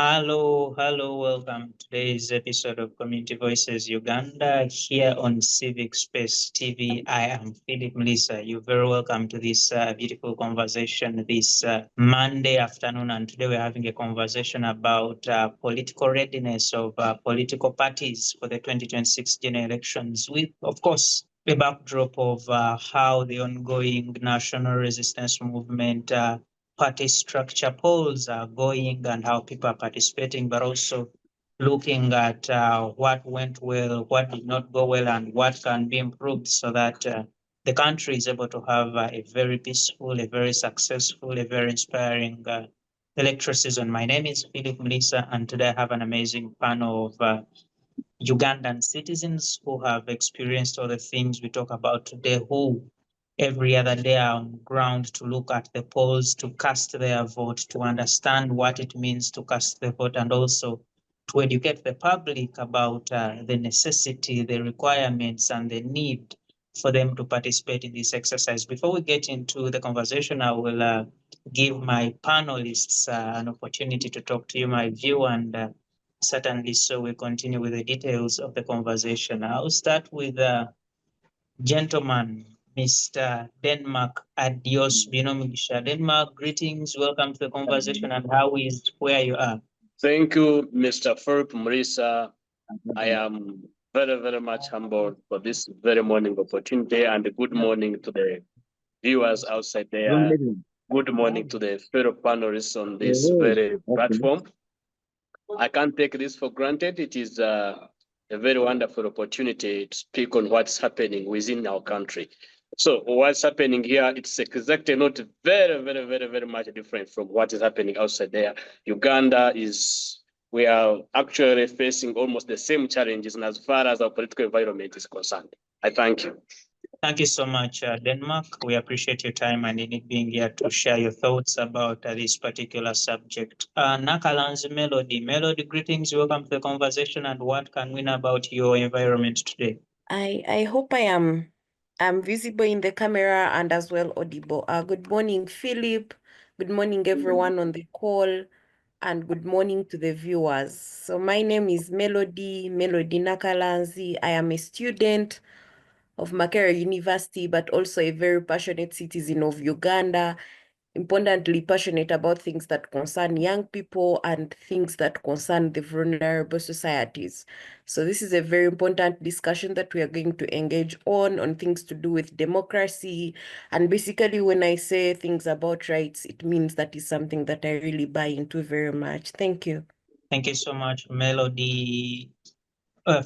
Hello, welcome to today's episode of Community Voices Uganda here on Civic Space TV. I am Phillip Muliisa. You're very welcome to this beautiful conversation this Monday afternoon. And today we're having a conversation about political readiness of political parties for the 2026 general elections with, of course, the backdrop of how the ongoing national resistance movement party structure polls are going and how people are participating, but also looking at what went well, what did not go well, and what can be improved so that the country is able to have a very peaceful, a very successful, a very inspiring electoral season. My name is Phillip Muliisa, and today I have an amazing panel of Ugandan citizens who have experienced all the things we talk about today, who every other day are on ground to look at the polls, to cast their vote, to understand what it means to cast the vote, and also to educate the public about the necessity, the requirements, and the need for them to participate in this exercise. Before we get into the conversation, I will give my panelists an opportunity to talk to you, my view, and certainly so we continue with the details of the conversation. I'll start with gentleman, Mr. Denmark Adios Beinomugisha. Denmark, greetings, welcome to the conversation, and how is where you are? Thank you, Mr. Phillip Muliisa. I am very much humbled for this very morning opportunity, and good morning to the viewers outside there. Good morning to the fellow panelists on this very platform. I can't take this for granted. It is a very wonderful opportunity to speak on what's happening within our country. So what's happening here, it's exactly not very much different from what is happening outside there. Uganda we are actually facing almost the same challenges as far as our political environment is concerned. I thank you. Thank you so much, Denmark. We appreciate your time and indeed being here to share your thoughts about this particular subject. Nakalanzi Melody, greetings, welcome to the conversation, and what can we know about your environment today? I hope I'm visible in the camera and as well audible. Good morning, Philip. Good morning, everyone on the call, and good morning to the viewers. So my name is Melody Nakalanzi. I am a student of Makerere University, but also a very passionate citizen of Uganda, importantly passionate about things that concern young people and things that concern the vulnerable societies. So this is a very important discussion that we are going to engage on things to do with democracy. And basically, when I say things about rights, it means that is something that I really buy into very much. Thank you. Thank you so much, Melody,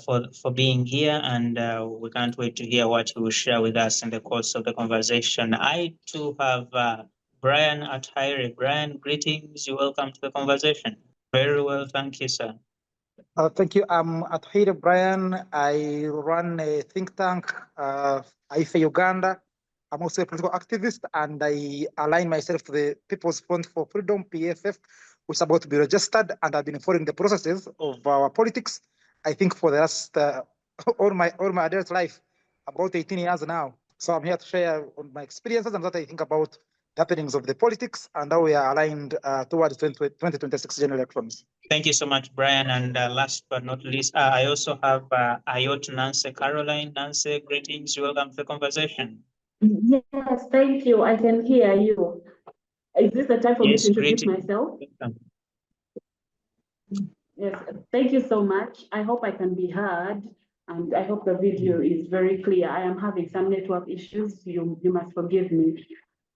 for being here, and we can't wait to hear what you will share with us in the course of the conversation. I too have Brian Atuheire. Brian, greetings. You're welcome to the conversation. Very well, thank you, sir. Thank you. I'm Atuheire Brian. I run a think tank, IFE Uganda. I'm also a political activist, and I align myself to the People's Front for Freedom, PFF, which is about to be registered, and I've been following the processes of our politics, I think, for the last all my adult life, about 18 years now. So I'm here to share on my experiences and what I think about the happenings of the politics and how we are aligned towards 2026 general elections. Thank you so much, Brian. And last but not least, I also have Ayot Nancy Caroline. Nancy, greetings. Welcome to the conversation. Yes, thank you. I can hear you. Is this the time for me to introduce myself? Yes, thank you so much. I hope I can be heard, and I hope the video is very clear. I am having some network issues. You must forgive me.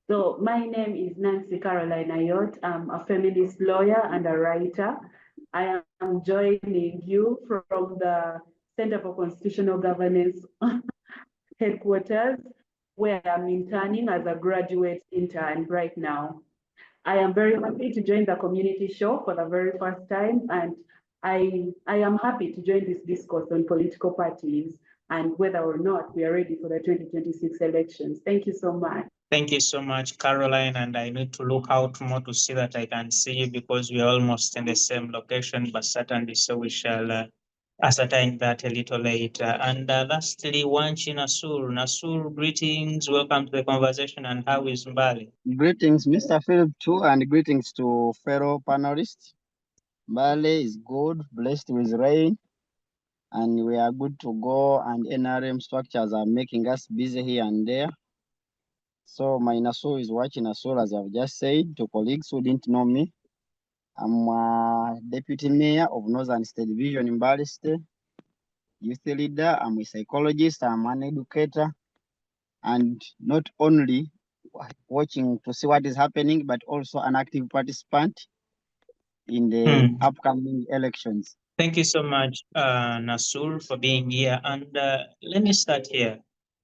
So my name is Nancy Caroline Ayot. I'm a feminist lawyer and a writer. I am joining you from the Center for Constitutional Governance headquarters, where I'm interning as a graduate intern right now. I am very happy to join the community show for the very first time, and I am happy to join this discourse on political parties and whether or not we are ready for the 2026 elections. Thank you so much. Thank you so much, Caroline. And I need to look out more to see that I can see you because we are almost in the same location, but certainly so we shall ascertain that a little later. And lastly, Wachi Nasulu. Nasulu, greetings. Welcome to the conversation. And how is Mbale? Greetings, Mr. Phillip, too, and greetings to fellow panelists. Mbale is good, blessed with rain, and we are good to go. And NRM structures are making us busy here and there. So my Nasulu is watching Nasulu, as I've just said to colleagues who didn't know me. I'm deputy mayor of Northern State Division in Mbale State, youth leader. I'm a psychologist. I'm an educator, and not only watching to see what is happening, but also an active participant in the upcoming elections. Thank you so much, Nasur, for being here. And let me start here.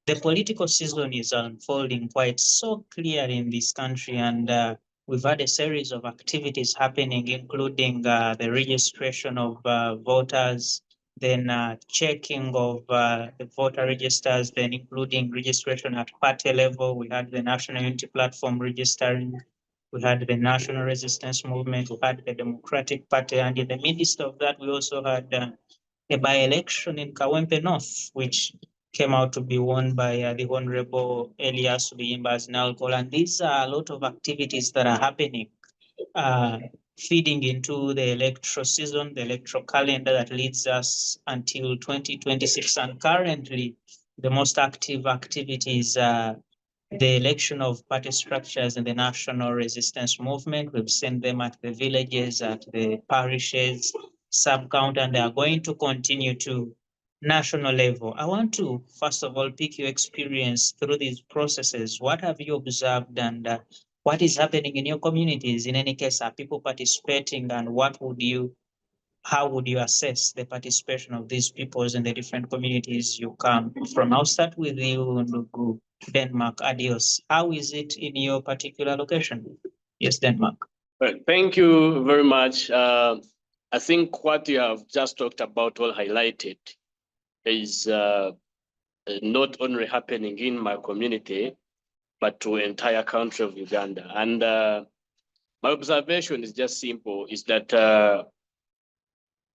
The political season is unfolding quite so clear in this country, and we've had a series of activities happening, including the registration of voters, then checking of the voter registers, then including registration at party level. We had the National Unity Platform registering. We had the National Resistance Movement, we had the Democratic Party, and in the midst of that, we also had a by-election in Kawempe North, which came out to be won by the Honorable Elias Luyimba's Nalkol. And these are a lot of activities that are happening, feeding into the electoral season, the electoral calendar that leads us until 2026. And currently, the most active activities the election of party structures in the National Resistance Movement. We've seen them at the villages, at the parishes, sub-count, and they are going to continue to national level. I want to, first of all, pick your experience through these processes. What have you observed, and what is happening in your communities? In any case, are people participating, and how would you assess the participation of these peoples in the different communities you come from? I'll start with you, Ndugu Denmark. Adios. How is it in your particular location? Yes, Denmark. Well, thank you very much. I think what you have just talked about or highlighted is not only happening in my community, but to entire country of Uganda. And my observation is just simple, is that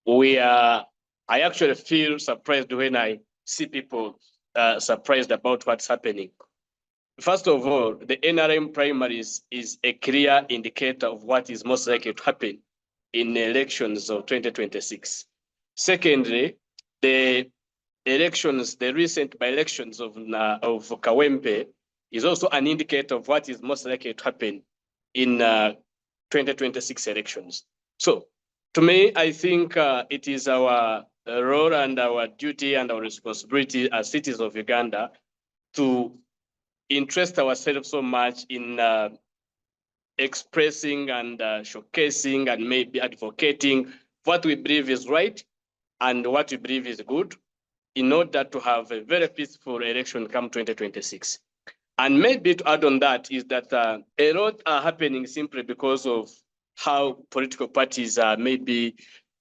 I actually feel surprised when I see people surprised about what's happening. First of all, the NRM primaries is a clear indicator of what is most likely to happen in the elections of 2026. Secondly, the elections, the recent by-elections of Kawempe is also an indicator of what is most likely to happen in 2026 elections. So to me, I think it is our role and our duty and our responsibility as citizens of Uganda to interest ourselves so much in expressing and showcasing and maybe advocating what we believe is right and what we believe is good in order to have a very peaceful election come 2026. And maybe to add on that is that a lot are happening simply because of how political parties are maybe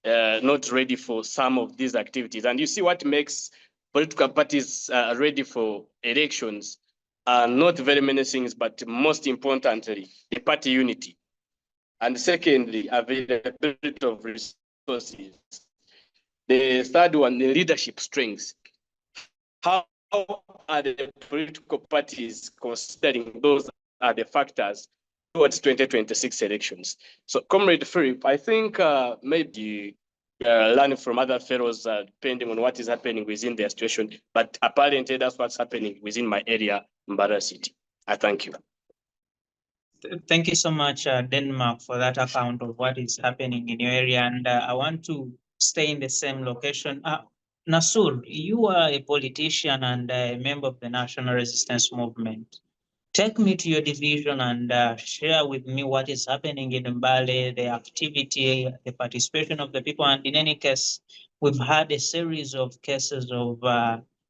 not ready for some of these activities. And you see what makes political parties ready for elections not very many things, but most importantly, the party unity. And secondly, availability of resources. The third one, the leadership strengths. How are the political parties considering those are the factors towards 2026 elections? So, Comrade Phillip, I think maybe learning from other fellows depending on what is happening within their situation, but apparently that's what's happening within my area, Mbale City. I thank you. Thank you so much, Denmark, for that account of what is happening in your area. And I want to stay in the same location. Nasur, you are a politician and a member of the National Resistance Movement. Take me to your division and share with me what is happening in Mbale, the activity, the participation of the people. And in any case, we've had a series of cases of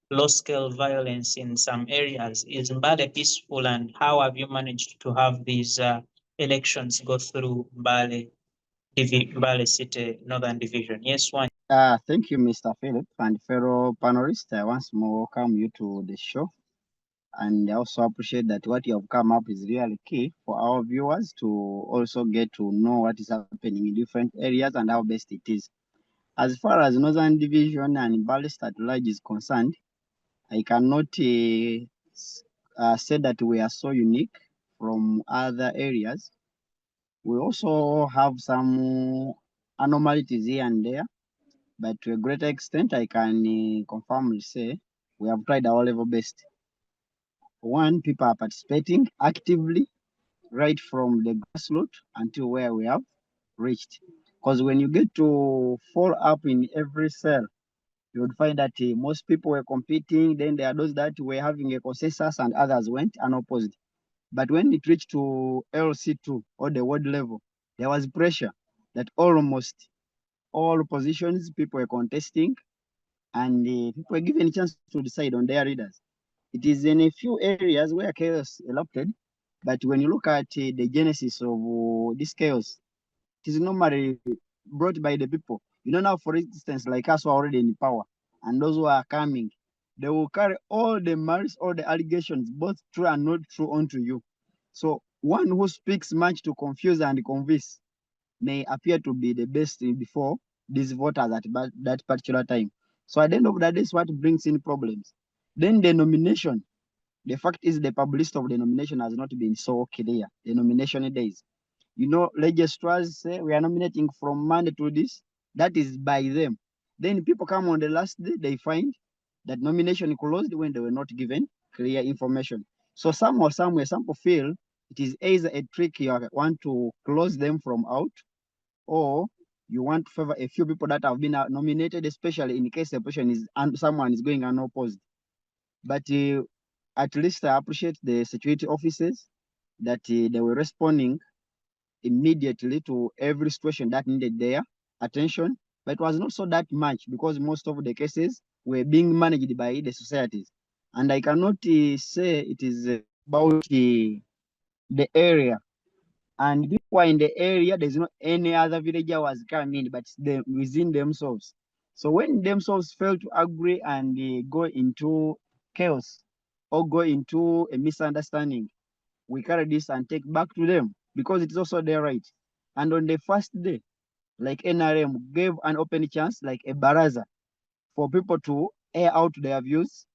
low-scale violence in some areas. Is Mbale peaceful, and how have you managed to have these elections go through Mbale City Northern Division? Yes, one. Thank you, Mr. Phillip, and fellow panelists. I once more welcome you to the show. And I also appreciate that what you have come up is really key for our viewers to also get to know what is happening in different areas and how best it is. As far as Northern Division and Mbale at large is concerned, I cannot say that we are so unique from other areas. We also have some anomalies here and there, but to a greater extent, I can confirmly say we have tried our level best. One, people are participating actively, right from the grassroots until where we have reached. Because when you get to fall up in every cell, you would find that most people were competing. Then there are those that were having a consensus and others went unopposed. But when it reached to LC2 or the world level, there was pressure that almost all positions people were contesting and people were given a chance to decide on their leaders. It is in a few areas where chaos erupted, but when you look at the genesis of this chaos, it is normally brought by the people. You know, now, for instance, like us who are already in power and those who are coming, they will carry all the malice, all the allegations, both true and not true, onto you. So one who speaks much to confuse and convince may appear to be the best before these voters at that particular time. So at the end of the day, this is what brings in problems. Then the nomination. The fact is the publicity of the nomination has not been so clear. The nomination days. You know, registrars say we are nominating from Monday to this. That is by them. Then people come on the last day, they find that nomination closed when they were not given clear information. So somewhere, some people feel it is either a trick you want to close them from out, or you want to favor a few people that have been nominated, especially in case the position is and someone is going unopposed. But at least I appreciate the security officers that they were responding immediately to every situation that needed their attention. But it was not so that much because most of the cases were being managed by the societies. And I cannot say it is about the area. And people are in the area, there's not any other villager was coming, but they within themselves. So when themselves fail to agree and go into chaos or go into a misunderstanding, we carry this and take back to them because it's also their right. And on the first day, like NRM gave an open chance, like a baraza, for people to air out their views,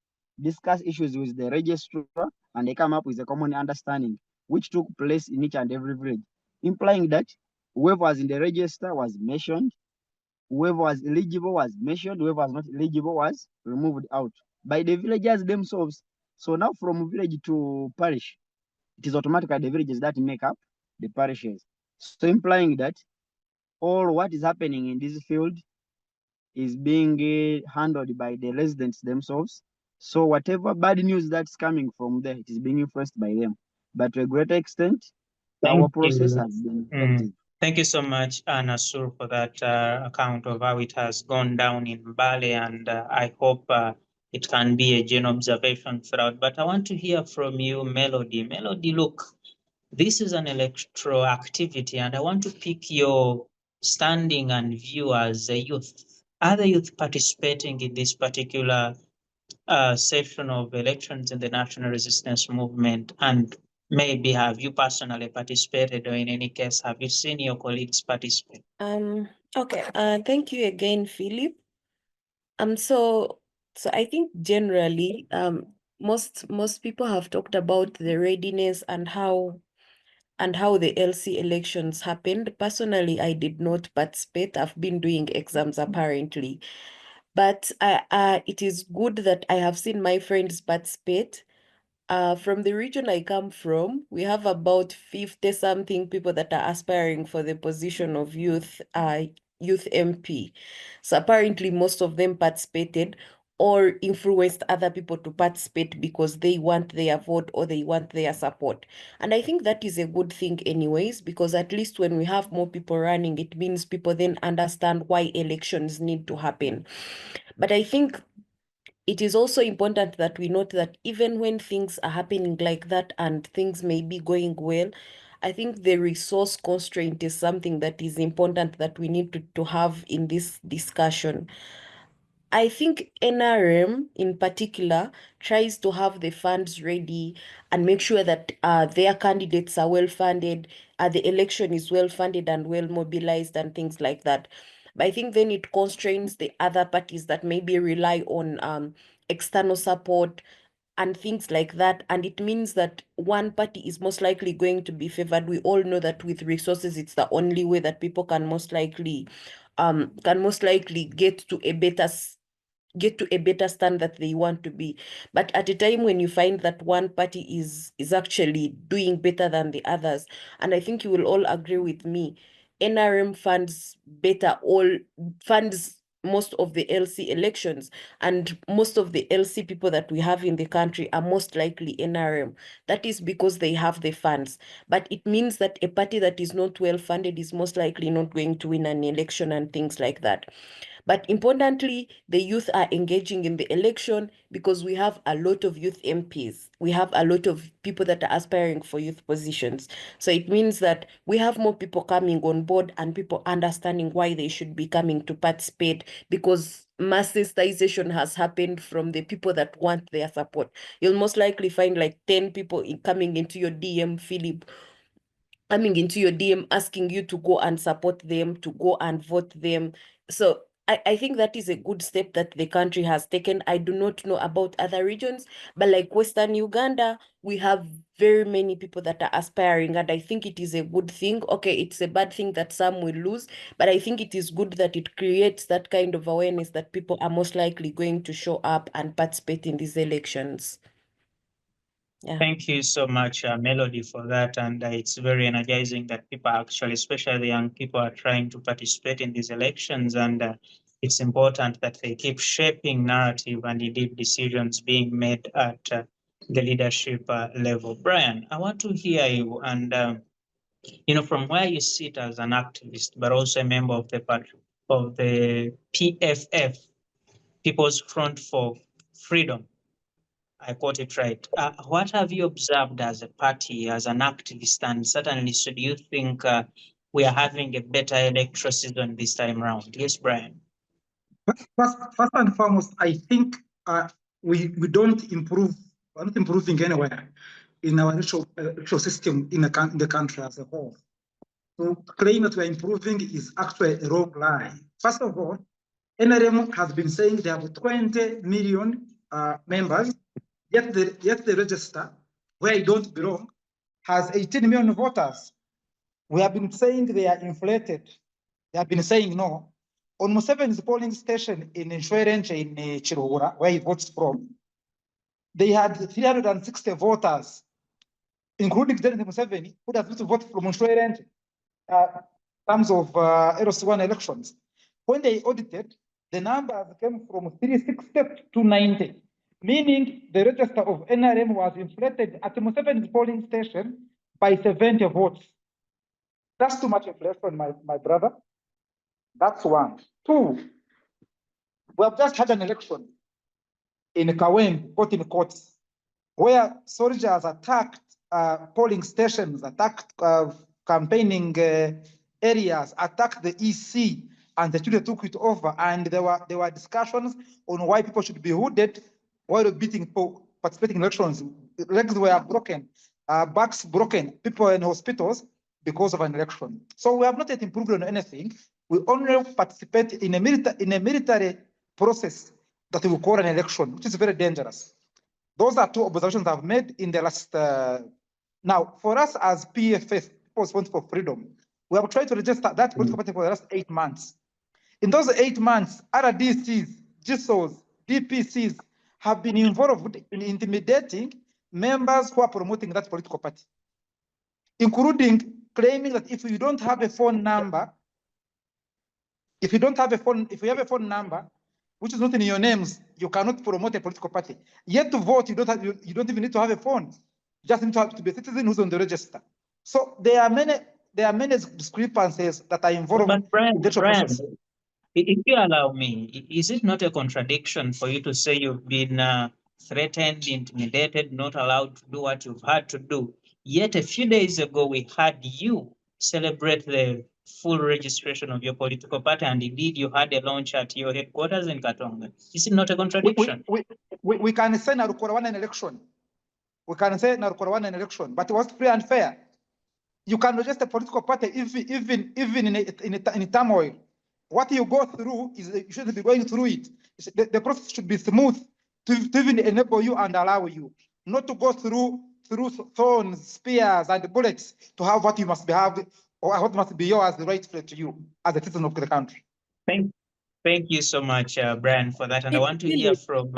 discuss issues with the registrar, and they come up with a common understanding, which took place in each and every village, implying that whoever was in the register was mentioned, whoever was eligible was mentioned, whoever was not eligible was removed out by the villagers themselves. So now from village to parish, it is automatically the villages that make up the parishes. So implying that all what is happening in this field is being handled by the residents themselves. So whatever bad news that's coming from there, it is being influenced by them. But to a greater extent, our process has been effective. Thank you so much, Nasulu, for that account of how it has gone down in Mbale, and I hope it can be a general observation throughout. But I want to hear from you, Melody. Melody, look, this is an electoral activity, and I want to pick your standing and view as a youth. Are the youth participating in this particular session of elections in the National Resistance Movement? And maybe have you personally participated, or in any case, have you seen your colleagues participate? Okay. Thank you again, Philip. So I think generally, most people have talked about the readiness and how the LC elections happened. Personally, I did not participate. I've been doing exams apparently. But it is good that I have seen my friends participate. From the region I come from, we have about 50 something people that are aspiring for the position of youth MP. So apparently most of them participated or influenced other people to participate because they want their vote or they want their support. And I think that is a good thing anyways, because at least when we have more people running, it means people then understand why elections need to happen. But I think it is also important that we note that even when things are happening like that and things may be going well, I think the resource constraint is something that is important that we need to have in this discussion. I think NRM in particular tries to have the funds ready and make sure that their candidates are well funded, the election is well funded and well mobilized and things like that. But I think then it constrains the other parties that maybe rely on external support and things like that. And it means that one party is most likely going to be favored. We all know that with resources, it's the only way that people can most likely get to a better stand that they want to be. But at a time when you find that one party is actually doing better than the others, and I think you will all agree with me, NRM funds most of the LC elections, and most of the LC people that we have in the country are most likely NRM. That is because they have the funds. But it means that a party that is not well funded is most likely not going to win an election and things like that. But importantly, the youth are engaging in the election because we have a lot of youth MPs. We have a lot of people that are aspiring for youth positions. So it means that we have more people coming on board and people understanding why they should be coming to participate, because mass sensitization has happened from the people that want their support. You'll most likely find like 10 people coming into your DM, Phillip, asking you to go and support them, to go and vote them. So I think that is a good step that the country has taken. I do not know about other regions, but like Western Uganda, we have very many people that are aspiring, and I think it is a good thing. Okay, it's a bad thing that some will lose, but I think it is good that it creates that kind of awareness that people are most likely going to show up and participate in these elections. Yeah. Thank you so much, Melody, for that. And it's very energizing that people actually, especially the young people, are trying to participate in these elections. And it's important that they keep shaping narrative and indeed decisions being made at the leadership level. Brian, I want to hear you. And, from where you sit as an activist, but also a member of the PFF, People's Front for Freedom. I got it right. What have you observed as a party, as an activist, and certainly, so do you think we are having a better electoral season this time around? Yes, Brian. First and foremost, I think we don't improve. We're not improving anywhere in our electoral system in the country as a whole. So claim that we're improving is actually a wrong lie. First of all, NRM has been saying they have 20 million members, yet the register, where it don't belong, has 18 million voters. We have been saying they are inflated. They have been saying no. On Museveni's polling station in Atuheire in Chiruhura, where he votes from, they had 360 voters, including President Museveni, who does not vote from Atuheire in terms of LC1 elections. When they audited, the numbers came from 360 to 90, meaning the register of NRM was inflated at Museveni's polling station by 70 votes. That's too much inflation, my brother. That's one. Two, we have just had an election in Kawem, caught in courts, where soldiers attacked polling stations, attacked campaigning areas, attacked the EC, and the children took it over. And there were discussions on why people should be hooded while participating in elections. Legs were broken, backs broken, people in hospitals because of an election. So we have not yet improved on anything. We only participate in a military process that we call an election, which is very dangerous. Those are two observations I've made in the last. Now, for us as PFF, People's Front for Freedom, we have tried to register that political party for the last 8 months. In those 8 months, RDCs, GSOs, DPCs have been involved in intimidating members who are promoting that political party, including claiming that if you don't have a phone number, if you have a phone number which is not in your names, you cannot promote a political party. Yet to vote, you don't even need to have a phone. You just need to be a citizen who's on the register. So there are many discrepancies that are involved. But Brian, in the process. If you allow me, is it not a contradiction for you to say you've been threatened, intimidated, not allowed to do what you've had to do? Yet a few days ago, we had you celebrate the full registration of your political party, and indeed you had a launch at your headquarters in Katonga. Is it not a contradiction? We can say Narukora won an election. We can say Narukora won an election, but it was free and fair. You can register a political party even in turmoil. What you go through is you shouldn't be going through it. The process should be smooth. to even enable you and allow you, not to go through thorns, spears, and bullets to have what you must have, or what must be yours rightfully to you as a citizen of the country. Thank you so much, Brian, for that. And I want to hear from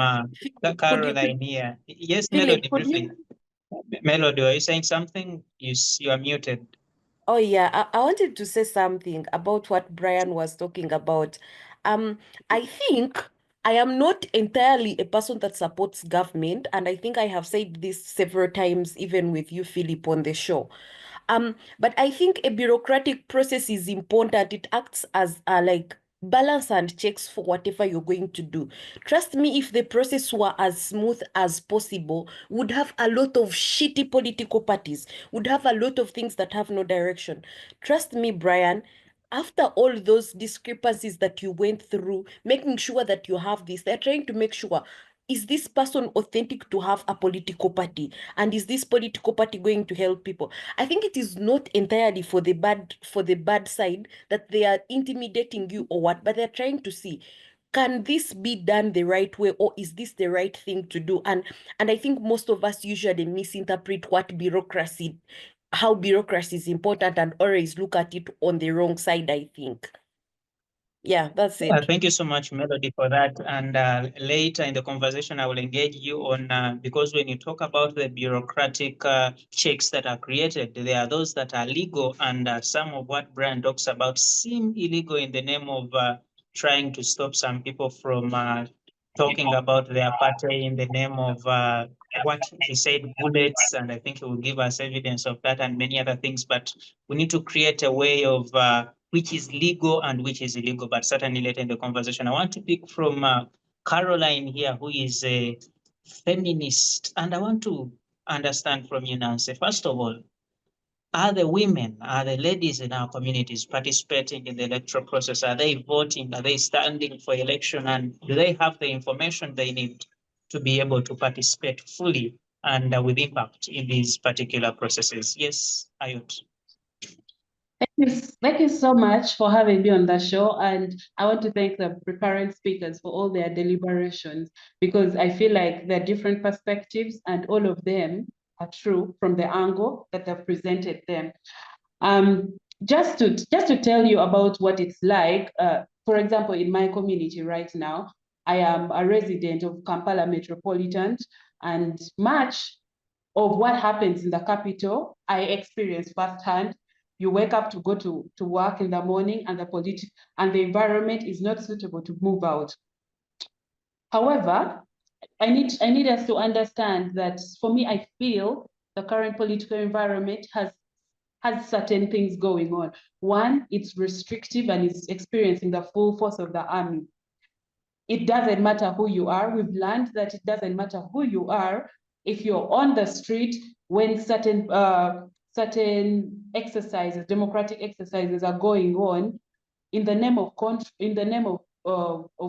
Caroline here. Yes, Phillip, Melody, could briefly. you? Melody, are you saying something? You are muted. Oh yeah, I wanted to say something about what Brian was talking about. I think I am not entirely a person that supports government, and I think I have said this several times, even with you, Philip, on the show. But I think a bureaucratic process is important. It acts as like balance and checks for whatever you're going to do. Trust me, if the process were as smooth as possible, would have a lot of shitty political parties, would have a lot of things that have no direction. Trust me, Brian, after all those discrepancies that you went through, making sure that you have this, they're trying to make sure, is this person authentic to have a political party? And is this political party going to help people? I think it is not entirely for the bad side that they are intimidating you or what, but they're trying to see, can this be done the right way, or is this the right thing to do? And I think most of us usually misinterpret how bureaucracy is important, and always look at it on the wrong side, I think. Yeah, that's it. Thank you so much, Melody, for that. And later in the conversation, I will engage you on, because when you talk about the bureaucratic checks that are created, there are those that are legal, and some of what Brian talks about seem illegal in the name of trying to stop some people from talking about their party in the name of what he said, bullets, and I think he will give us evidence of that and many other things. But we need to create a way of which is legal and which is illegal, but certainly later in the conversation. I want to pick from Caroline here, who is a feminist, and I want to understand from you, Nancy, first of all, are the women, are the ladies in our communities participating in the electoral process? Are they voting? Are they standing for election? And do they have the information they need to be able to participate fully and with impact in these particular processes? Yes, Ayot. Thank you so much for having me on the show. And I want to thank the current speakers for all their deliberations, because I feel like there are different perspectives and all of them are true from the angle that they've presented them. Just to tell you about what it's like, for example, in my community right now, I am a resident of Kampala Metropolitan, and much of what happens in the capital, I experience firsthand. You wake up to go to work in the morning, and the environment is not suitable to move out. However, I need us to understand that for me, I feel the current political environment has certain things going on. One, it's restrictive and it's experiencing the full force of the army. It doesn't matter who you are. We've learned that it doesn't matter who you are. If you're on the street when certain exercises, democratic exercises are going on, in the name of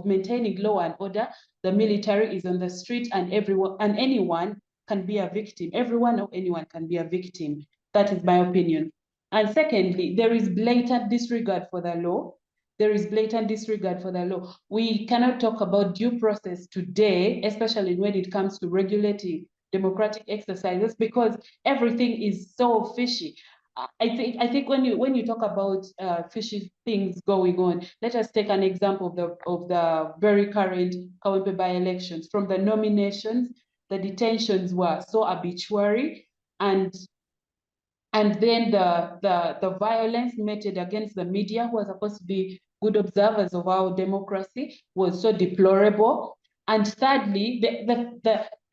maintaining law and order, the military is on the street, and anyone can be a victim. Everyone or anyone can be a victim. That is my opinion. And secondly, there is blatant disregard for the law. There is blatant disregard for the law. We cannot talk about due process today, especially when it comes to regulating democratic exercises, because everything is so fishy. I think when you talk about fishy things going on, let us take an example of the very current Kawempe by-elections. From the nominations, the detentions were so arbitrary, and then the violence meted against the media, who are supposed to be good observers of our democracy, was so deplorable. And thirdly,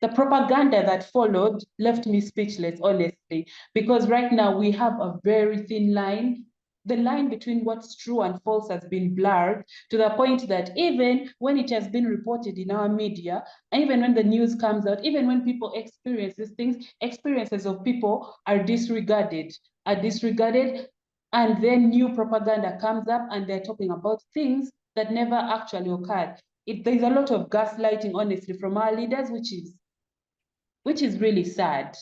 the propaganda that followed left me speechless, honestly, because right now we have a very thin line. The line between what's true and false has been blurred to the point that even when it has been reported in our media, even when the news comes out, even when people experience these things, experiences of people are disregarded, and then new propaganda comes up and they're talking about things that never actually occurred. There's a lot of gaslighting, honestly, from our leaders, which is really sad,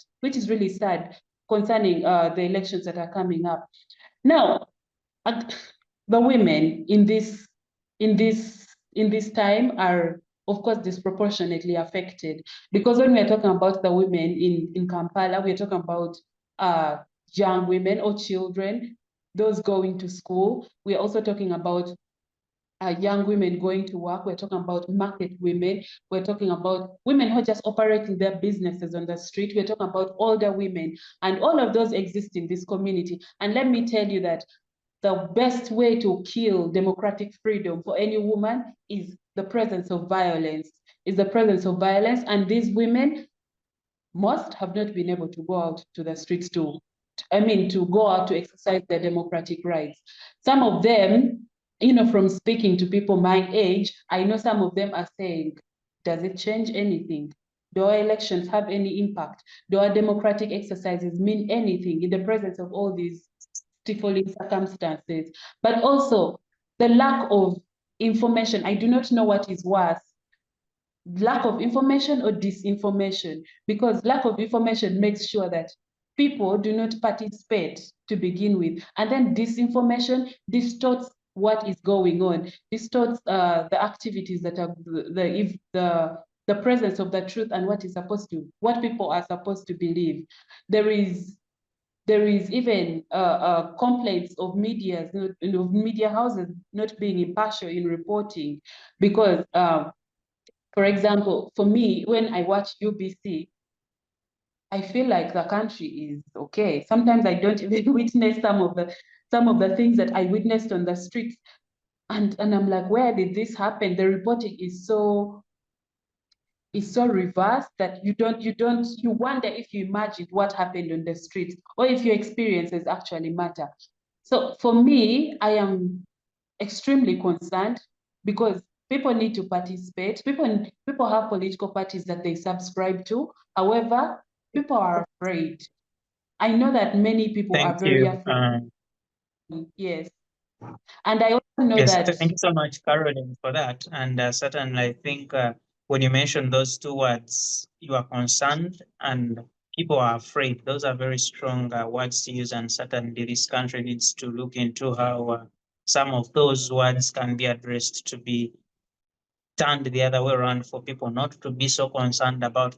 concerning the elections that are coming up. Now, the women in this time are of course, disproportionately affected. Because when we're talking about the women in Kampala, we're talking about young women or children, those going to school. We're also talking about young women going to work. We're talking about market women. We're talking about women who are just operating their businesses on the street. We're talking about older women, and all of those exist in this community. And let me tell you that the best way to kill democratic freedom for any woman is the presence of violence, and these women most have not been able to go out to the streets to go out to exercise their democratic rights. Some of them, from speaking to people my age, I know some of them are saying, does it change anything? Do our elections have any impact? Do our democratic exercises mean anything in the presence of all these stifling circumstances? But also the lack of information. I do not know what is worse, lack of information or disinformation, because lack of information makes sure that people do not participate to begin with, and then disinformation distorts what is going on, distorts the activities that are the presence of the truth and what people are supposed to believe. There is even complaints of media houses not being impartial in reporting, because for example, for me, when I watch UBC, I feel like the country is okay. Sometimes I don't even witness some of the things that I witnessed on the streets. And I'm like, where did this happen? The reporting is so reversed that you wonder if you imagined what happened on the streets, or if your experiences actually matter. So for me, I am extremely concerned, because people need to participate. People have political parties that they subscribe to. However, people are afraid. I know that many people are very afraid. Yes. And I also know Yes, that. thank you so much, Caroline, for that. And certainly, I think when you mention those two words, you are concerned and people are afraid. Those are very strong words to use, and certainly this country needs to look into how some of those words can be addressed to be turned the other way around, for people not to be so concerned about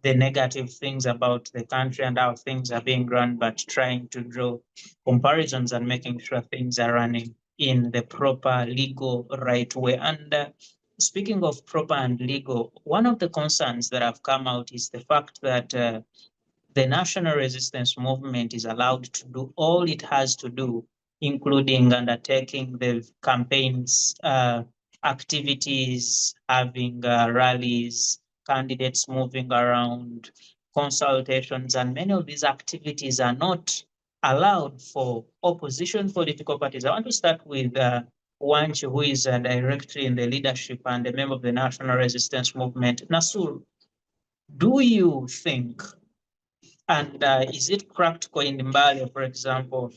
the negative things about the country and how things are being run, but trying to draw comparisons and making sure things are running in the proper legal right way. And speaking of proper and legal, one of the concerns that have come out is the fact that the national resistance movement is allowed to do all it has to do, including undertaking the campaigns, activities, having rallies, candidates moving around, consultations, and many of these activities are not allowed for opposition political parties. I want to start with Wachi, who is directly in the leadership and a member of the National Resistance Movement. Nasulu, do you think, and is it practical in Mbale, for example,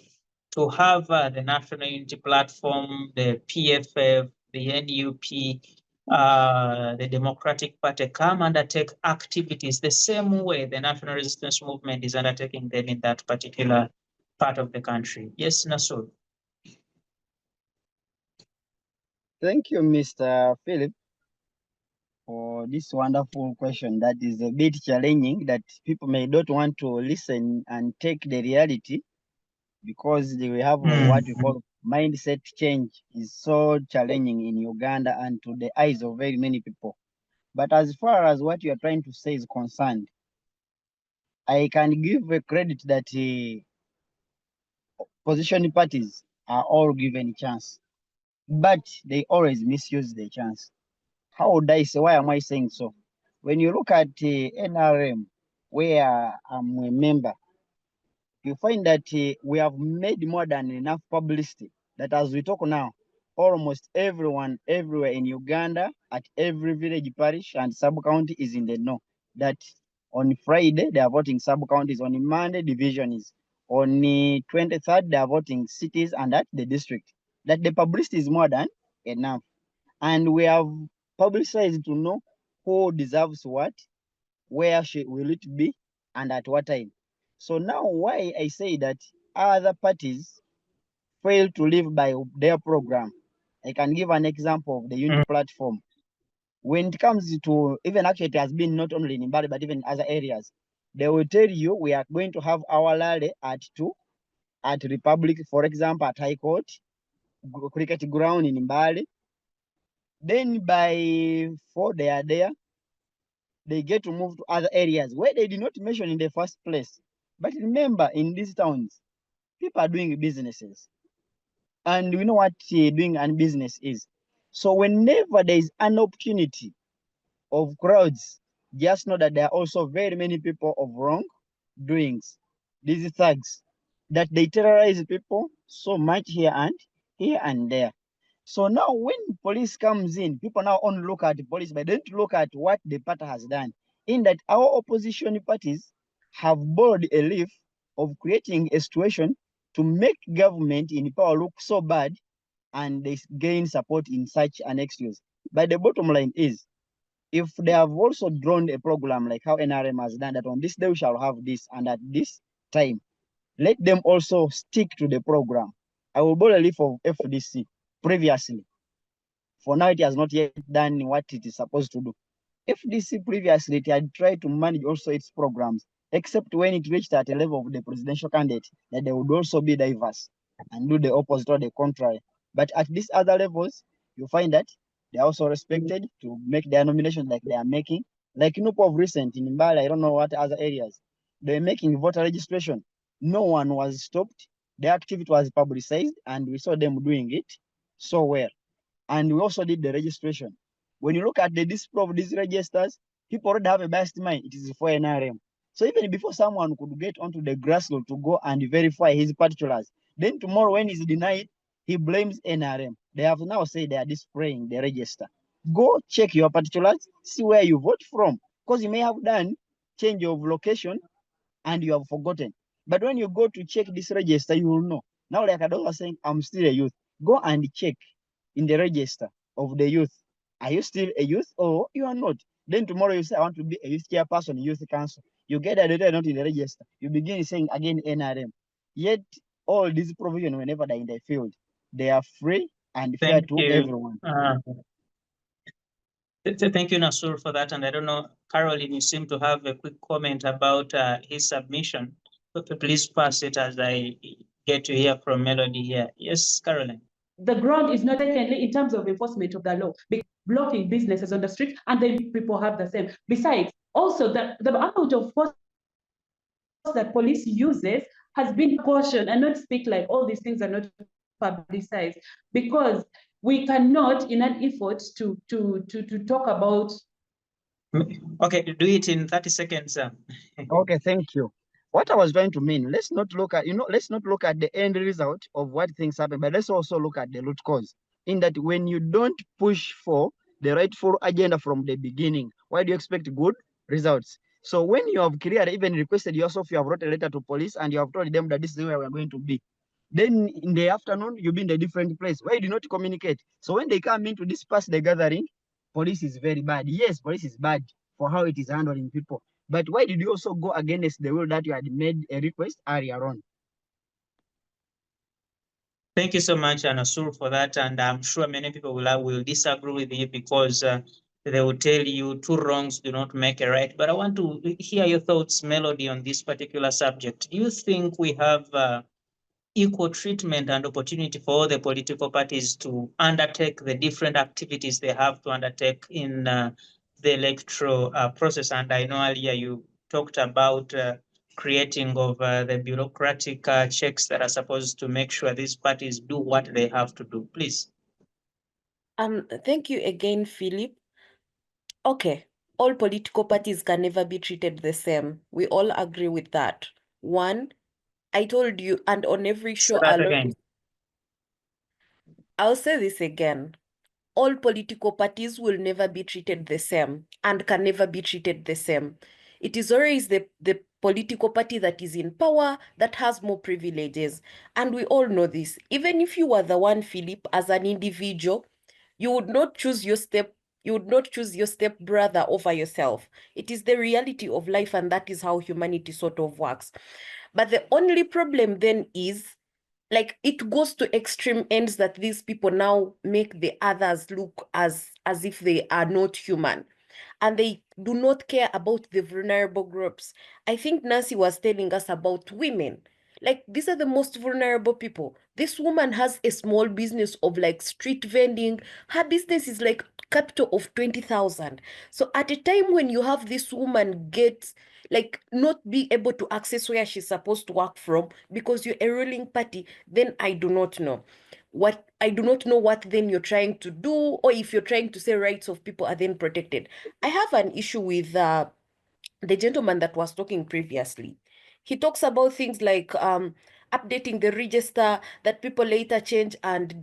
to have the National Unity Platform, the PFF, the NUP, the Democratic Party come undertake activities the same way the National Resistance Movement is undertaking them in that particular part of the country? Yes, Nasulu. Thank you, Mr. Philip, for this wonderful question that is a bit challenging, that people may not want to listen and take the reality, because they have what we call mindset change is so challenging in Uganda and to the eyes of very many people. But as far as what you are trying to say is concerned, I can give a credit that opposition parties are all given a chance, but they always misuse the chance. How would I say? Why am I saying so? When you look at NRM, where I'm a member, you find that we have made more than enough publicity that as we talk now, almost everyone everywhere in Uganda, at every village, parish, and sub-county is in the know that on Friday they are voting sub-counties, on Monday division is, on the 23rd they are voting cities, and at the district. That the publicity is more than enough. And we have publicized to know who deserves what, where will it be, and at what time. So now why I say that other parties fail to live by their program. I can give an example of the Unity platform. when it comes to, even actually it has been not only in Mbale, but even in other areas, they will tell you we are going to have our rally at 2 at Republic, for example, at High Court, cricket ground in Mbale. Then by 4 they are there. They get to move to other areas where they did not mention in the first place. But remember, in these towns, people are doing businesses. And we know what doing a business is. So whenever there is an opportunity of crowds, just know that there are also very many people of wrong doings, these thugs, that they terrorize people so much here and there. So now when police comes in, people now only look at the police, but don't look at what the party has done. In that our opposition parties have borrowed a leaf of creating a situation to make government in power look so bad, and they gain support in such an excuse. But the bottom line is, if they have also drawn a program like how NRM has done, that on this day we shall have this, and at this time, let them also stick to the program. I will borrow a leaf of FDC previously. For now, it has not yet done what it is supposed to do. FDC previously, it had tried to manage also its programs, except when it reached at a level of the presidential candidate, that they would also be diverse and do the opposite or the contrary. But at these other levels, you find that they are also respected to make their nominations like they are making. Like Nupo of recent in Mbale, I don't know what other areas, they're making voter registration. No one was stopped. The activity was publicized, and we saw them doing it so well. And we also did the registration. When you look at the display of these registers, people already have a biased mind. It is for NRM. So even before someone could get onto the grassroots to go and verify his particulars, then tomorrow when he's denied, he blames NRM. They have now said they are displaying the register. Go check your particulars, see where you vote from, because you may have done change of location and you have forgotten. But when you go to check this register, you will know. Now, like Ado was saying, I'm still a youth. Go and check in the register of the youth. Are you still a youth or you are not? Then tomorrow you say, I want to be a youth chairperson, youth council. You get that data not in the register. You begin saying again NRM. Yet all these provisions, whenever they're in the field, they are free and fair Thank to you. everyone. Thank you, Nasulu, for that. And I don't know, Caroline, you seem to have a quick comment about his submission. But please pass it as I get to hear from Melody here. Yes, Caroline. The ground is not secondly in terms of enforcement of the law, blocking businesses on the street, and then people have the same. Besides, also the amount of force that police uses has been cautioned, and not speak like all these things are not publicized, because we cannot, in an effort to talk about. Okay, do it in 30 seconds. Okay, thank you. What I was trying to mean, let's not look at, let's not look at the end result of what things happen, but let's also look at the root cause. In that when you don't push for the rightful agenda from the beginning, why do you expect good results? So when you have clearly even requested yourself, you have wrote a letter to police and you have told them that this is where we are going to be. Then in the afternoon, you'll be in a different place. Why do you not communicate? So when they come in to disperse the gathering, police is very bad. Yes, police is bad for how it is handling people. But why did you also go against the will that you had made a request earlier on? Thank you so much, Nasulu, for that. And I'm sure many people will disagree with you because they will tell you two wrongs do not make a right. But I want to hear your thoughts, Melody, on this particular subject. Do you think we have equal treatment and opportunity for all the political parties to undertake the different activities they have to undertake in the electoral process? And I know earlier you talked about creating of the bureaucratic checks that are supposed to make sure these parties do what they have to do. Please. Thank you again, Philip. Okay, all political parties can never be treated the same. We all agree with that. One, I told you, and on every show, I'll say this again. All political parties will never be treated the same and can never be treated the same. It is always the political party that is in power that has more privileges. And we all know this. Even if you were the one, Philip, as an individual, you would not choose your step brother over yourself. It is the reality of life, and that is how humanity sort of works. But the only problem then is, like, it goes to extreme ends that these people now make the others look as as if they are not human. And they do not care about the vulnerable groups. I think Nancy was telling us about women. Like, these are the most vulnerable people. This woman has a small business of like street vending. Her business is like capital of 20,000. So at a time when you have this woman get like not be able to access where she's supposed to work from because you're a ruling party, then I do not know what then you're trying to do, or if you're trying to say rights of people are then protected. I have an issue with the gentleman that was talking previously. He talks about things like updating the register that people later change and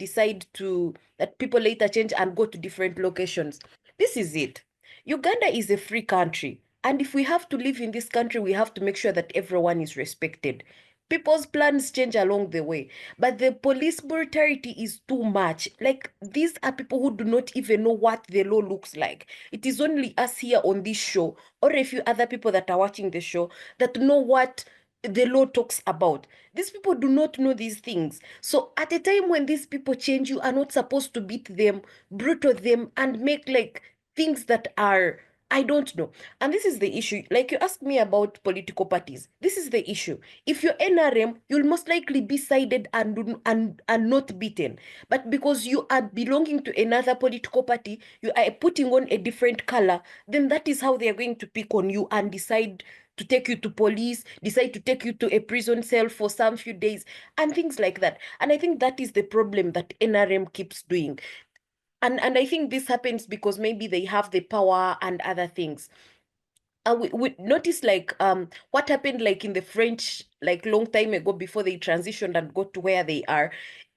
people later change and go to different locations. This is it. Uganda is a free country. And if we have to live in this country, we have to make sure that everyone is respected. People's plans change along the way, but the police brutality is too much. Like, these are people who do not even know what the law looks like. It is only us here on this show, or a few other people that are watching the show, that know what the law talks about. These people do not know these things. So at a time when these people change, you are not supposed to beat them, brutal them, and make like things that are, I don't know. And this is the issue. Like, you asked me about political parties. This is the issue. If you're NRM, you'll most likely be sided and not beaten. But because you are belonging to another political party, you are putting on a different color, then that is how they are going to pick on you and decide to take you to police, decide to take you to a prison cell for some few days, and things like that. And I think that is the problem that NRM keeps doing. And I think this happens because maybe they have the power and other things. We notice like what happened like in the French like long time ago before they transitioned and got to where they are,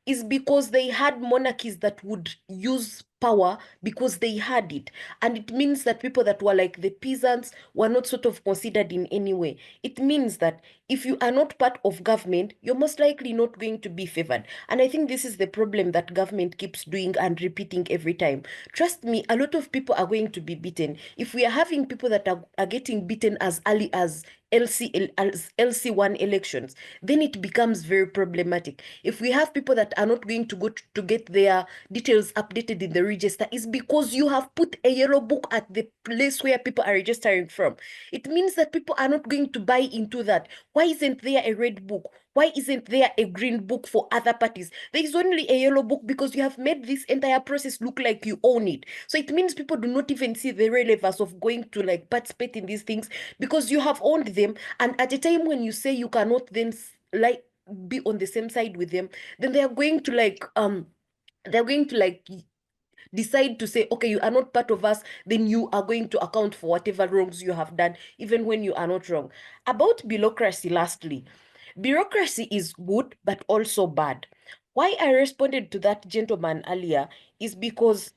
is because they had monarchies that would use power because they had it. And it means that people that were like the peasants were not sort of considered in any way. It means that if you are not part of government, you're most likely not going to be favored. And I think this is the problem that government keeps doing and repeating every time. Trust me, a lot of people are going to be beaten. If we are having people that are getting beaten as early as LC1 elections, then it becomes very problematic. If we have people that are not going to go to get their details updated in the register, is because you have put a yellow book at the place where people are registering from. It means that people are not going to buy into that. Why isn't there a red book? Why isn't there a green book for other parties? There is only a yellow book because you have made this entire process look like you own it. So it means people do not even see the relevance of going to like participate in these things because you have owned them. And at a time when you say you cannot then like be on the same side with them, then they're going to decide to say, okay, you are not part of us, then you are going to account for whatever wrongs you have done, even when you are not wrong. About bureaucracy, lastly, bureaucracy is good, but also bad. Why I responded to that gentleman earlier is because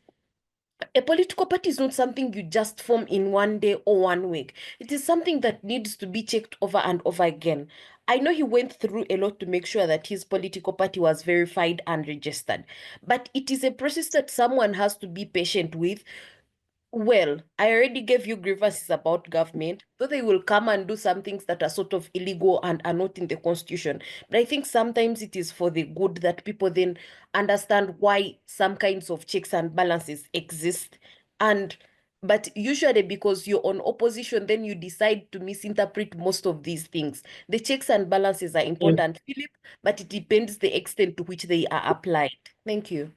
a political party is not something you just form in one day or 1 week. It is something that needs to be checked over and over again. I know he went through a lot to make sure that his political party was verified and registered, but it is a process that someone has to be patient with. Well, I already gave you grievances about government, so they will come and do some things that are sort of illegal and are not in the constitution. But I think sometimes it is for the good that people then understand why some kinds of checks and balances exist. And but usually because you're on opposition, then you decide to misinterpret most of these things. The checks and balances are important, Philip, but it depends the extent to which they are applied. Thank you.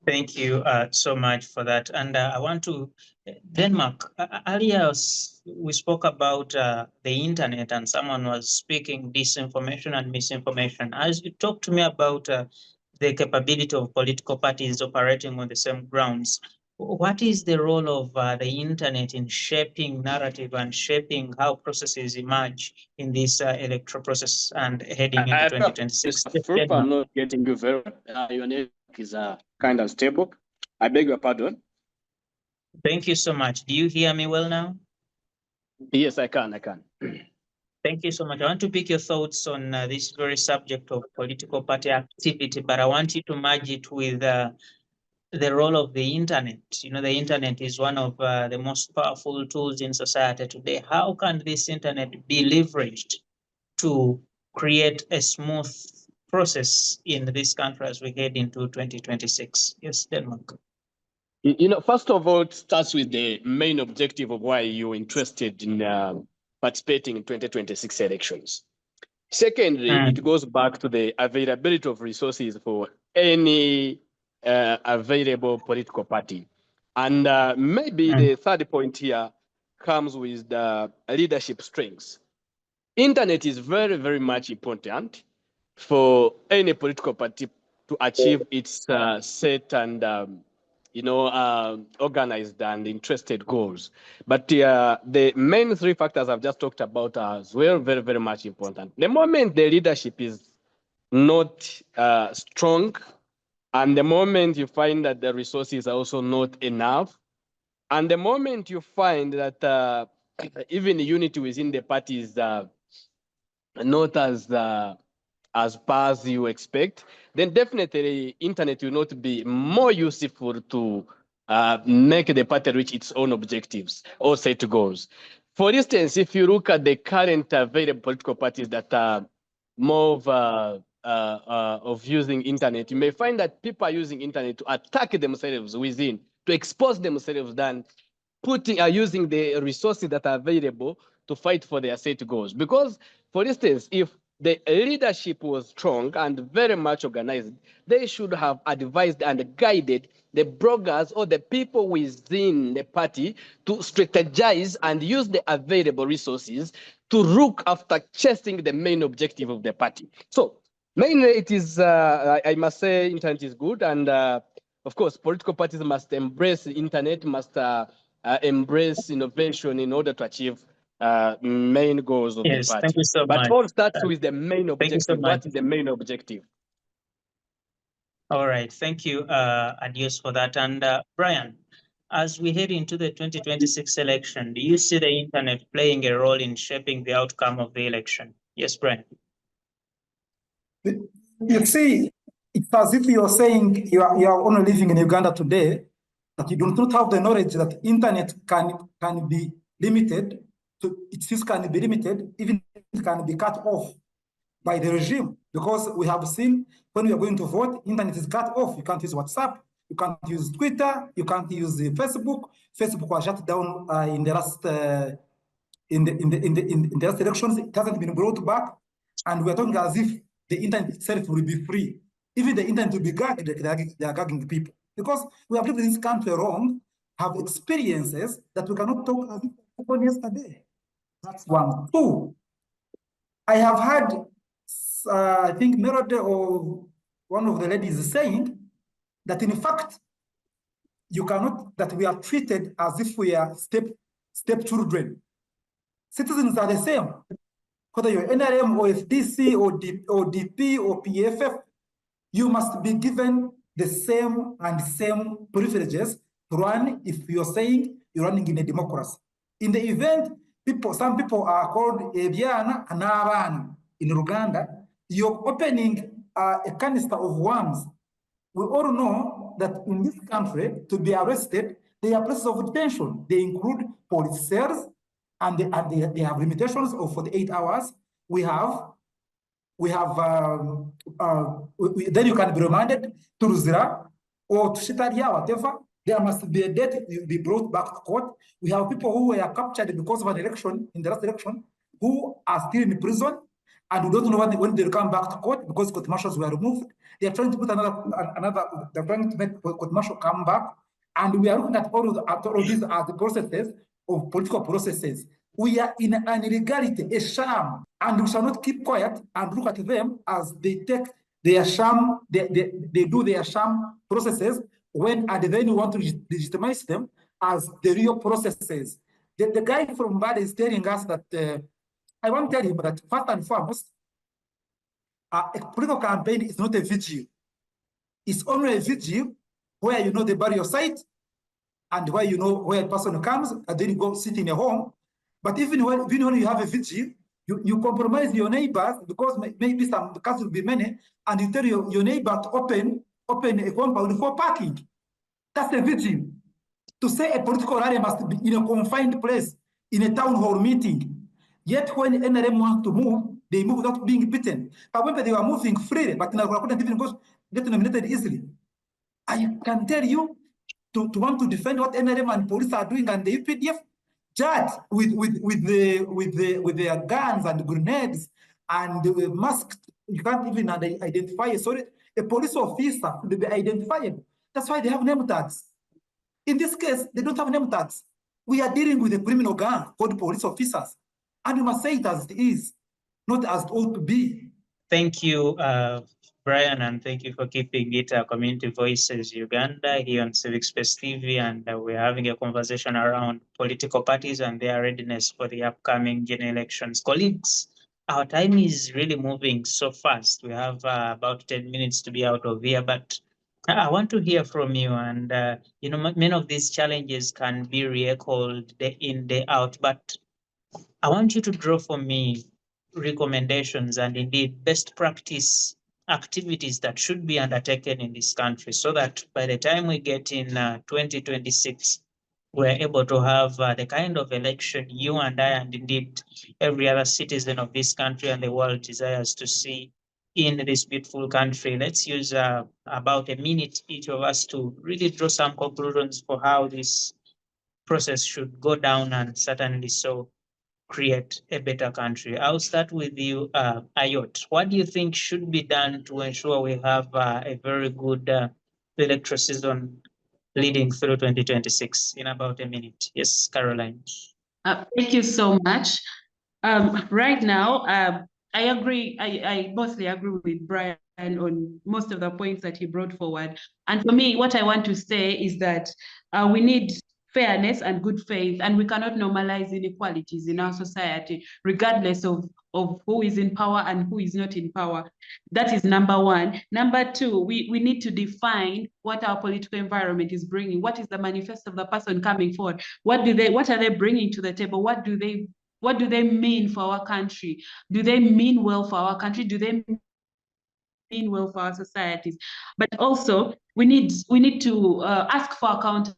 Thank you so much for that. And I want to, Denmark, earlier we spoke about the internet and someone was speaking disinformation and misinformation. As you talk to me about the capability of political parties operating on the same grounds, what is the role of the internet in shaping narrative and shaping how processes emerge in this electoral process and heading into 2026? Mr. Phillip, I'm not getting you very well. Your network is kind of stable. I beg your pardon. Thank you so much. Do you hear me well now? Yes, I can. Thank you so much. I want to pick your thoughts on this very subject of political party activity, but I want you to merge it with the role of the internet. You know, the internet is one of the most powerful tools in society today. How can this internet be leveraged to create a smooth process in this country as we head into 2026? Yes, Denmark. First of all, it starts with the main objective of why you're interested in participating in 2026 elections. Secondly, it goes back to the availability of resources for any available political party. And maybe the third point here comes with the leadership strengths. Internet is very, very much important for any political party to achieve its set and organized and interested goals. But the main three factors I've just talked about are as well very, very much important. The moment the leadership is not strong, and the moment you find that the resources are also not enough, and the moment you find that even the unity within the party is not as far as you expect, then definitely internet will not be more useful to make the party reach its own objectives or set goals. For instance, if you look at the current available political parties that are more of using internet, you may find that people are using internet to attack themselves within, to expose themselves than using the resources that are available to fight for their set goals. Because, for instance, if the leadership was strong and very much organized, they should have advised and guided the bloggers or the people within the party to strategize and use the available resources to look after chasing the main objective of the party. So mainly it is, I must say, internet is good. And of course, political parties must embrace the internet, must embrace innovation in order to achieve main goals of the party. Thank you so but much. all starts with the main objective. So what is the main objective? All right, thank you, Adios, for that. And Brian, as we head into the 2026 election, do you see the internet playing a role in shaping the outcome of the election? Yes, Brian. You see, it's as if you're saying you are only living in Uganda today, that you do not have the knowledge that internet can be limited, its use can be limited, even it can be cut off by the regime. Because we have seen when we are going to vote, internet is cut off. You can't use WhatsApp, you can't use Twitter, you can't use Facebook. Facebook was shut down in the last in the last elections. It hasn't been brought back, and we're talking as if the internet itself will be free. Even the internet will be gagged, they are gagging people. Because we have lived in this country wrong, have experiences that we cannot talk as if happened yesterday. That's one. Two, I have had, I think Melody or one of the ladies saying that in fact, you cannot, that we are treated as if we are step children. Citizens are the same, whether you're NRM or FDC or DP or PFF, you must be given the same privileges to run if you're saying you're running in a democracy. In the event, some people are called Ebyana and Abana in Uganda, you're opening a canister of worms. We all know that in this country, to be arrested, there are places of detention. They include police cells, and they have limitations of 48 hours. Then you can be remanded to Ruzira or to Shitaria, whatever. There must be a date you'll be brought back to court. We have people who were captured because of an election, in the last election, who are still in prison, and we don't know when they'll come back to court because court martials were removed. They are trying to put they're trying to make court martial come back. And we are looking at all of these as the processes of political processes. We are in an illegality, a sham, and we shall not keep quiet and look at them as they take their sham, they do their sham processes when and then we want to legitimize them as the real processes. The guy from Mbale is telling us that, I want to tell him that first and foremost, a political campaign is not a vigil. It's only a vigil where you know the burial site and where you know where a person comes, and then you go sit in a home. But even when you have a vigil, you compromise your neighbors because maybe some cars will be many, and you tell your neighbor to open a compound for parking. That's a vigil. To say a political rally must be in a confined place, in a town hall meeting. Yet when NRM wants to move, they move without being beaten. However, they were moving freely, but Nakula couldn't even get nominated easily. I can tell you, to want to defend what NRM and police are doing, and the UPDF judge with their guns and grenades and masked. You can't even identify a police officer to be identified. That's why they have name tags. In this case, they don't have name tags. We are dealing with a criminal gang called police officers, and we must say it as it is, not as it ought to be. Thank you, Brian, and thank you for keeping it Community Voices Uganda here on Civic Space TV. And we're having a conversation around political parties and their readiness for the upcoming general elections. Colleagues, our time is really moving so fast. We have about 10 minutes to be out of here, but I want to hear from you. And, you know, many of these challenges can be recalled day in, day out, but I want you to draw for me recommendations and indeed best practice activities that should be undertaken in this country so that by the time we get in 2026, we're able to have the kind of election you and I and indeed every other citizen of this country and the world desires to see in this beautiful country. Let's use about a minute each of us to really draw some conclusions for how this process should go down, and certainly so create a better country. I'll start with you, Ayot. What do you think should be done to ensure we have a very good electoral season leading through 2026 in about a minute? Yes, Caroline. Thank you so much. Right now, I agree. I mostly agree with Brian on most of the points that he brought forward. And for me, what I want to say is that we need fairness and good faith, and we cannot normalize inequalities in our society, regardless of who is in power and who is not in power. That is number one. Number two, we need to define what our political environment is bringing. What is the manifesto of the person coming forward? What are they bringing to the table? What do they mean for our country? Do they mean well for our country? Do they mean well for our societies? But also, we need to ask for accountability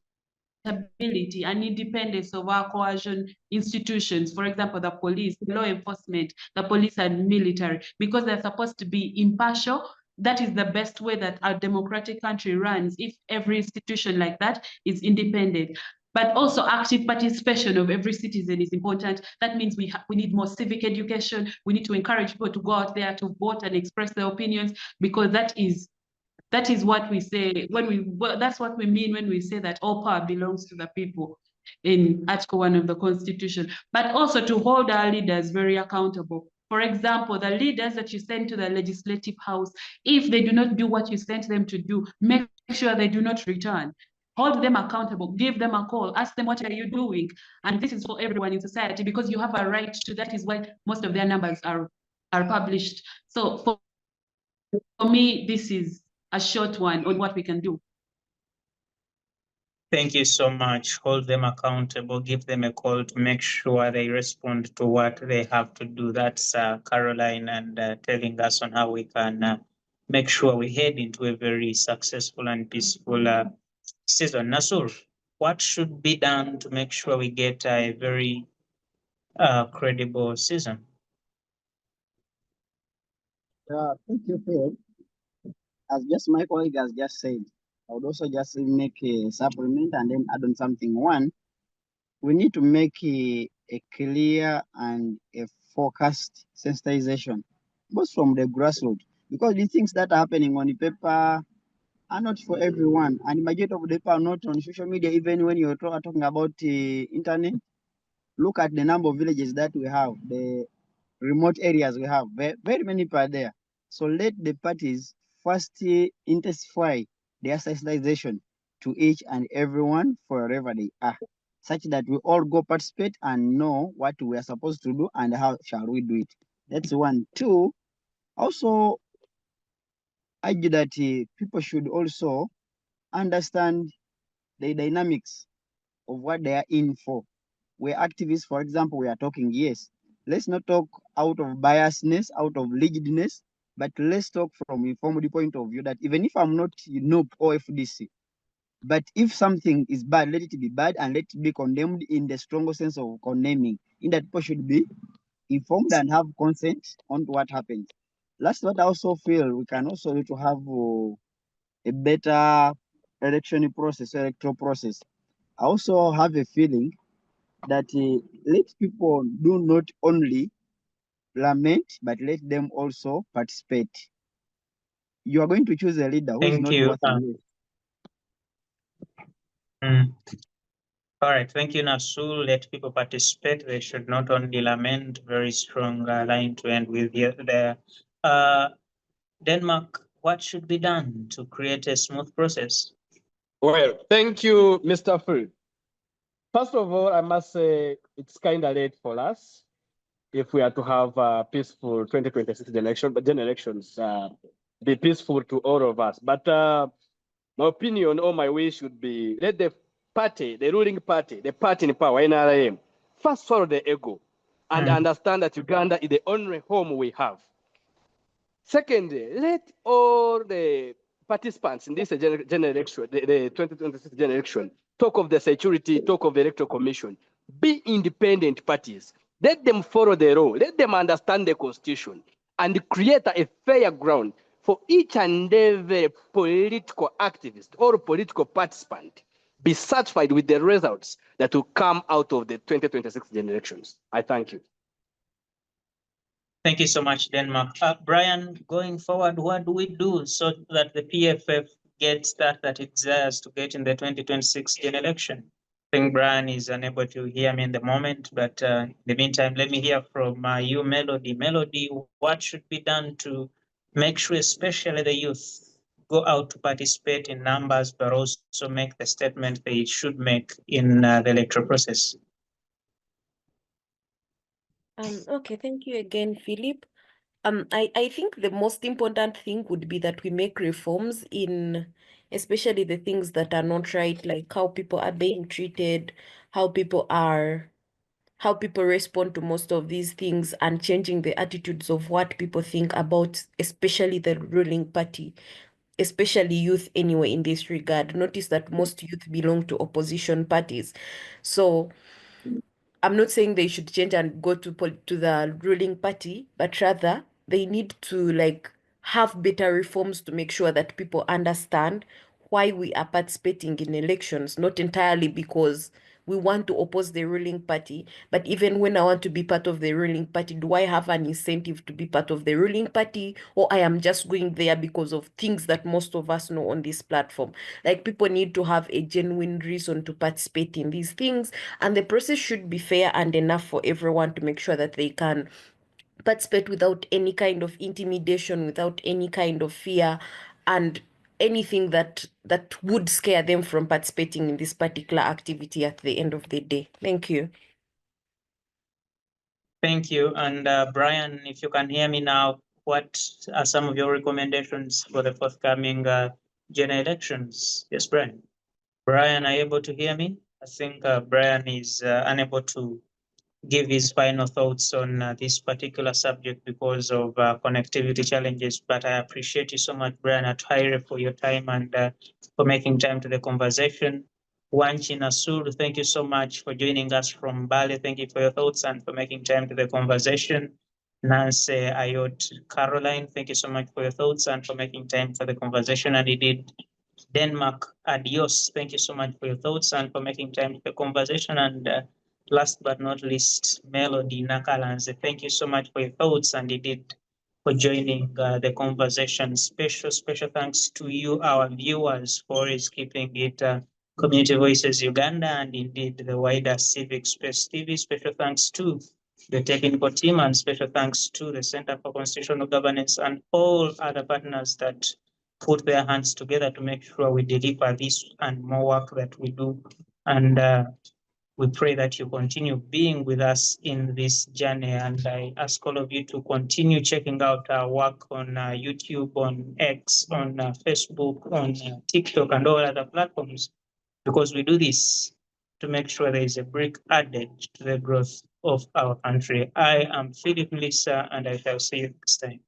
and independence of our coercion institutions, for example, the police, law enforcement, the police and military, because they're supposed to be impartial. That is the best way that our democratic country runs, if every institution like that is independent. But also active participation of every citizen is important. That means we need more civic education. We need to encourage people to go out there to vote and express their opinions, because that is what we say that's what we mean when we say that all power belongs to the people in Article 1 of the Constitution. But also to hold our leaders very accountable. For example, the leaders that you send to the Legislative House, if they do not do what you sent them to do, make sure they do not return. Hold them accountable, give them a call, ask them, what are you doing? And this is for everyone in society, because you have a right to. That is why most of their numbers are published. So for me, this is a short one on what we can do. Thank you so much. Hold them accountable, give them a call to make sure they respond to what they have to do. That's Caroline, and telling us on how we can make sure we head into a very successful and peaceful season. Nasulu, what should be done to make sure we get a very credible season? Thank you, Phil. As just my colleague has just said, I would also just make a supplement and then add on something. One, we need to make a clear and a focused sensitization, both from the grassroots, because the things that are happening on the paper are not for everyone, and the majority of the people are not on social media. Even when you're talking about internet, look at the number of villages that we have, the remote areas we have, very many people are there. So let the parties first intensify their sensitization to each and everyone wherever they are, such that we all go participate and know what we are supposed to do and how shall we do it. That's one. Two, also argue that people should also understand the dynamics of what they are in for. We're activists, for example, we are talking, yes. Let's not talk out of biasness, out of rigidness, but let's talk from informed point of view that even if I'm not NOP or FDC, but if something is bad, let it be bad and let it be condemned in the strongest sense of condemning, in that people should be informed and have consent on what happens. Last, what I also feel we can also need to have a better election process, electoral process. I also have a feeling that let people do not only lament, but let them also participate. You are going to choose a leader who is Thank not you. worth it. All right, thank you, Nasulu. Let people participate. They should not only lament. Very strong line to end with here. There. Denmark, what should be done to create a smooth process? Well, thank you, Mr. Phillip. First of all, I must say it's kind of late for us if we are to have a peaceful 2026 election, but then elections be peaceful to all of us. But my opinion or my wish would be let the party, the ruling party, the party in power, NRM, first swallow the ego and understand that Uganda is the only home we have. Secondly, let all the participants in this general election, the 2026 general election, talk of the security, talk of the electoral commission, be independent parties. Let them follow the law. Let them understand the constitution and create a fair ground for each and every political activist or political participant be satisfied with the results that will come out of the 2026 general elections. I thank you. Thank you so much, Denmark. Brian, going forward, what do we do so that the PFF gets that it desires to get in the 2026 general election? I think Brian is unable to hear me in the moment, but in the meantime, let me hear from you, Melody. Melody, what should be done to make sure, especially the youth, go out to participate in numbers, but also make the statement they should make in the electoral process? Okay, thank you again, Philip. I think the most important thing would be that we make reforms in especially the things that are not right, like how people are being treated, how people respond to most of these things, and changing the attitudes of what people think about, especially the ruling party, especially youth anyway in this regard. Notice that most youth belong to opposition parties. So I'm not saying they should change and go to the ruling party, but rather they need to like have better reforms to make sure that people understand why we are participating in elections, not entirely because we want to oppose the ruling party, but even when I want to be part of the ruling party, do I have an incentive to be part of the ruling party, or I am just going there because of things that most of us know on this platform? Like, people need to have a genuine reason to participate in these things, and the process should be fair and enough for everyone to make sure that they can participate without any kind of intimidation, without any kind of fear, and anything that would scare them from participating in this particular activity at the end of the day. Thank you. Thank you. And Brian, if you can hear me now, what are some of your recommendations for the forthcoming general elections? Yes, Brian. Brian, are you able to hear me? I think Brian is unable to give his final thoughts on this particular subject because of connectivity challenges. But I appreciate you so much, Brian Atuheire, for your time and for making time to the conversation. Wachi, Nasulu, thank you so much for joining us from Mbale. Thank you for your thoughts and for making time to the conversation. Nancy, Ayot, Caroline, thank you so much for your thoughts and for making time for the conversation. And indeed, Denmark, Adios, thank you so much for your thoughts and for making time for the conversation. And last but not least, Melody, Nakalanzi, thank you so much for your thoughts and indeed for joining the conversation. Special thanks to you, our viewers, for always keeping it Community Voices Uganda and indeed the wider Civic Space TV. Special thanks to the technical team and special thanks to the Center for Constitutional Governance and all other partners that put their hands together to make sure we deliver this and more work that we do. And we pray that you continue being with us in this journey. And I ask all of you to continue checking out our work on YouTube, on X, on Facebook, on TikTok, and all other platforms, because we do this to make sure there is a brick added to the growth of our country. I am Phillip Muliisa, and I shall see you next time.